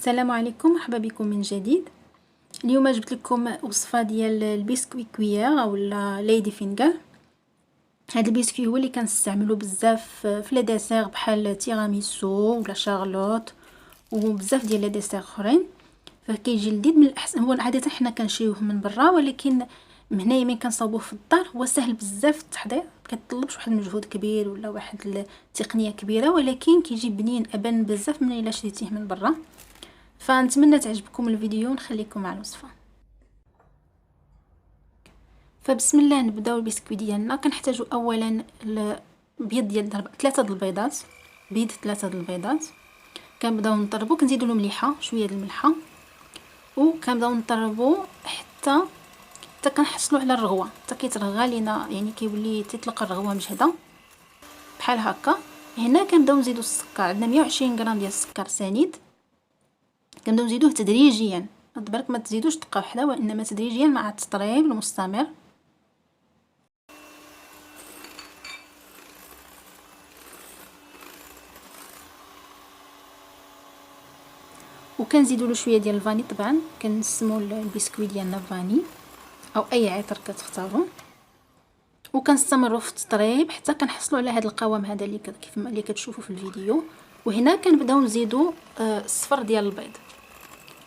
السلام عليكم، مرحبا بكم من جديد. اليوم جبت لكم وصفه ديال البسكويت كويير اولا ليدي فينجر. هذا البسكويت هو اللي كنستعملو بزاف في لي ديسير بحال تيراميسو ولا شارلوت وبزاف ديال لي ديسير اخرين، فكيجي لذيذ. من الاحسن هو عاده حنا كنشريوه من برا، ولكن هنايا ملي كنصاوبوه في الدار هو سهل بزاف التحضير، كيطلبش واحد المجهود كبير ولا واحد التقنيه كبيره، ولكن كيجي بنين ابان بزاف من الا شريتيه من برا. فنتمنى تعجبكم الفيديو ونخليكم مع الوصفه. فبسم الله نبداو البسكويت ديالنا. كنحتاجو اولا البيض ديال 3 البيضات، بيض 3 البيضات. كنبداو نطربو، كنزيدو له مليحه، شويه د الملحه، وكنبداو نطربو حتى كنحصلوا على الرغوه، حتى كيترغى لينا، يعني كيولي تطلق الرغوه مجهده بحال هكا. هنا كنبداو نزيدو السكر، عندنا 120 غرام ديال السكر سنيد. كنبداو نزيدوه تدريجيا، بالك ما تزيدوش دقه واحده، وانما تدريجيا مع التطريب المستمر. وكنزيدوا له شويه ديال الفاني، طبعا كنسموا البسكويت ديالنا فاني او اي عطر كتختاروا. وكنستمروا في التطريب حتى كنحصلوا على هذا القوام هذا اللي كيف ما كتشوفوا في الفيديو. وهنا كنبداو نزيدوا الصفر ديال البيض.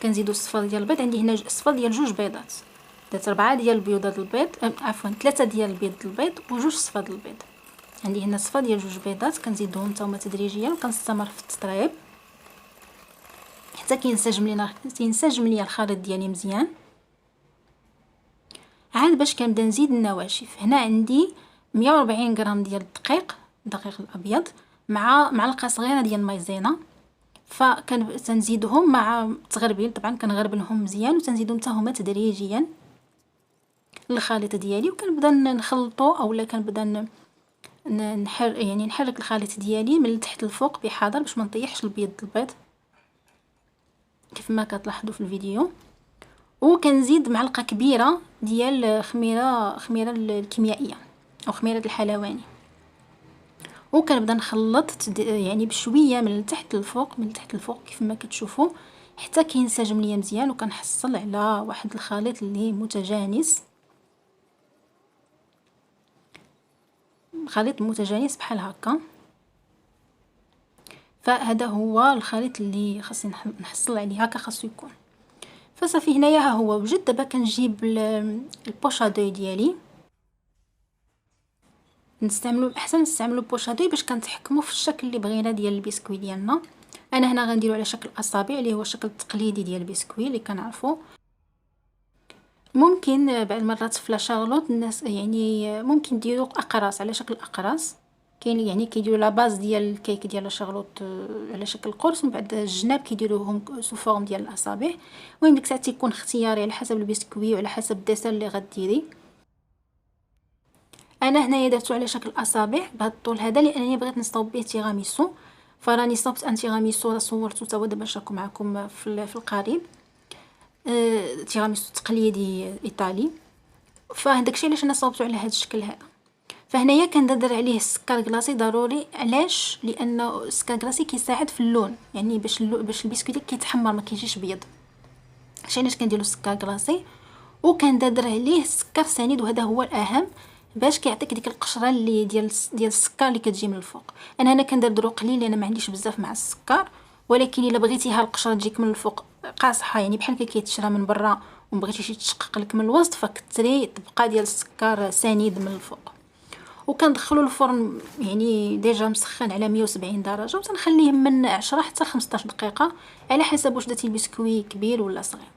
كنزيدوا الصفر ديال البيض، عندي هنا الصفر ديال 2 بيضات، درت 4 ديال البيضات البيض، عفوا 3 ديال البيض البيض و2 صفر البيض. عندي هنا صفر ديال 2 بيضات، كنزيدوهم حتى هما تدريجيا، وكنستمر في التطريب حتى كينسجم ليا الخليط ديالي مزيان. عاد باش كنبدا نزيد النواشف، هنا عندي 140 غرام ديال الدقيق الابيض مع معلقه صغيره ديال المايزينا. فكنزيدهم مع التغربيل، طبعا كنغربلهم مزيان وتنزيدهم حتى هما تدريجيا للخليط ديالي. وكنبدا نخلطو اولا كنبدا نحرك الخليط ديالي من التحت للفوق بحذر باش ما نطيحش البيض كيف ما كتلاحظوا في الفيديو. وكنزيد معلقه كبيره ديال خميره الكيميائيه او خميره الحلواني، وكنبدا نخلط يعني بشويه من التحت للفوق، من التحت للفوق كيف ما كتشوفوا، حتى كينسجم ليا مزيان وكنحصل على واحد الخليط اللي متجانس، خليط متجانس بحال هكا. فهذا هو الخليط اللي خاصني نحصل عليه، هكا خاصو يكون. فصافي هنايا ها هو وجد. دابا كنجيب البوشادوي ديالي، احسن نستعملوا بوشادوي باش كنتحكموا في الشكل اللي بغينا ديال البسكويت ديالنا. انا هنا غنديرو على شكل اصابع اللي هو الشكل التقليدي ديال البسكويت اللي كنعرفوا. ممكن بعض المرات في لا شارلوت الناس يعني ممكن ديروا اقراص على شكل اقراص، كاين يعني كيديروا لا باز ديال الكيك ديال لا شارلوت على شكل قرص، ومن بعد الجناب كيديروهم سو فورم ديال الاصابع. المهم ديك الساعه تيكون اختياري على حسب البسكويت وعلى حسب الدسر اللي غديري. انا هنايا درتو على شكل اصابع بهذا الطول هذا لانني بغيت نصاوب به تيراميسو. فراني صوبت ان تيراميسو صورته تا هو دابا نشاركو معكم في القريب، تيراميسو تقليدي ايطالي. فهداك الشيء علاش انا صاوبته على هذا الشكل هذا. فهنايا كندير عليه السكر كلاصي ضروري. علاش؟ لانه السكر كلاصي كيساعد في اللون، يعني باش البسكويت كيتحمر ما كيجيش بيض. علاش كنديروا السكر كلاصي وكندير عليه السكر سنيد، وهذا هو الاهم باش كيعطيك ديك القشره اللي ديال السكر اللي كتجي من الفوق. انا هنا كندير قليل لان ما عنديش بزاف مع السكر، ولكن الا بغيتيها القشره تجيك من الفوق قاصحه، يعني بحال كيتشرى من برا ومبغيتيش يتشقق لك من الوسط، فكتري طبقه ديال السكر سنيد من الفوق. وكندخلوا الفرن يعني ديجا مسخن على 170 درجه، وتنخليه من 10 حتى 15 دقيقه على حسب واش درتي البسكويت كبير ولا صغير.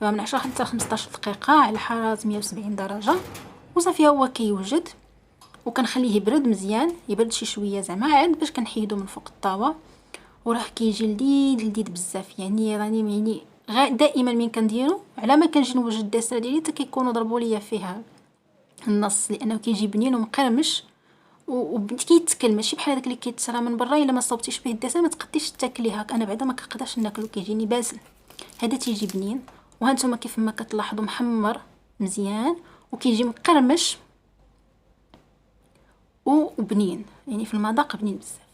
فمن 10 حتى 15 دقيقه على حراره 170 درجه. وصافي هو كيوجد، وكنخليه يبرد مزيان، يبرد شي شويه زعما عاد باش كنحيدو من فوق الطاوه. وراه كيجي لذيذ بزاف، يعني راني دائما من كنديرو على ما كنجي نوجد الدسر ديالي حتى كيكونوا ضربوا ليا فيها النص، لانه كيجي بنين ومقرمش وكيتكل، ماشي بحال داك اللي كيتشرى من برا الا ما صوبتيش به الدسر ما تقديش تاكليه. هكا انا بعدا ما كنقدرش ناكلو، كيجيني باسل. هذا تيجي بنين، وهانتوما كيف ما كتلاحظوا محمر مزيان وكيجي مقرمش وبنين، يعني في المذاق بنين بزاف.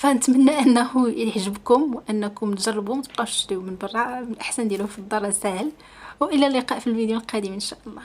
فنتمنى انه يعجبكم وانكم تجربوه، متبقاوش تشريو من برا، الاحسن ديروه في الدار ساهل. والى اللقاء في الفيديو القادم ان شاء الله.